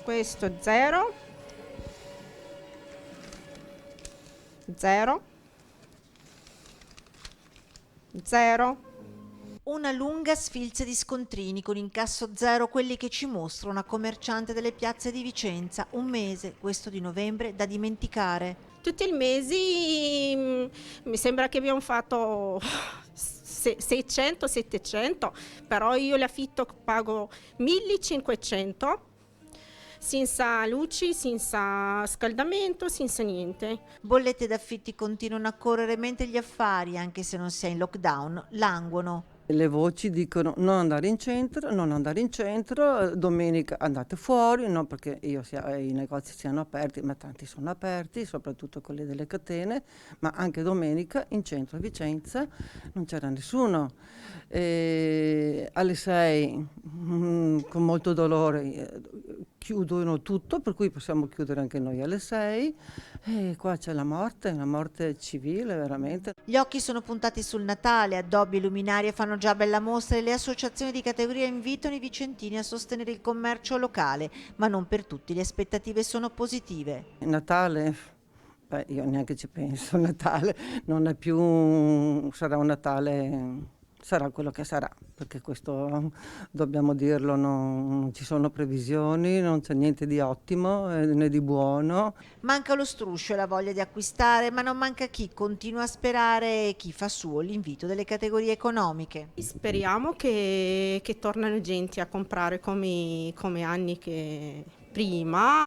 Questo 0, 0, 0. Una lunga sfilza di scontrini con incasso zero, quelli che ci mostra una commerciante delle piazze di Vicenza. Un mese, questo di novembre, da dimenticare. Tutti i mesi mi sembra che abbiamo fatto 600-700, però io l'affitto pago 1500 senza luci, senza scaldamento, senza niente. Bollette d'affitti continuano a correre mentre gli affari, anche se non si è in lockdown, languono. Le voci dicono non andare in centro, non andare in centro, domenica andate fuori, non perché i negozi siano aperti, ma tanti sono aperti, soprattutto quelli delle catene, ma anche domenica in centro a Vicenza non c'era nessuno. E alle 6, con molto dolore, chiudono tutto, per cui possiamo chiudere anche noi alle 6. E qua c'è la morte civile veramente. Gli occhi sono puntati sul Natale, addobbi e luminarie fanno già bella mostra e le associazioni di categoria invitano i vicentini a sostenere il commercio locale, ma non per tutti le aspettative sono positive. Natale, beh, io neanche ci penso, Natale non è più, sarà un Natale, sarà quello che sarà, perché questo dobbiamo dirlo, non ci sono previsioni, non c'è niente di ottimo né di buono. Manca lo struscio e la voglia di acquistare, ma non manca chi continua a sperare e chi fa suo l'invito delle categorie economiche. Speriamo che tornano gente a comprare come anni che prima.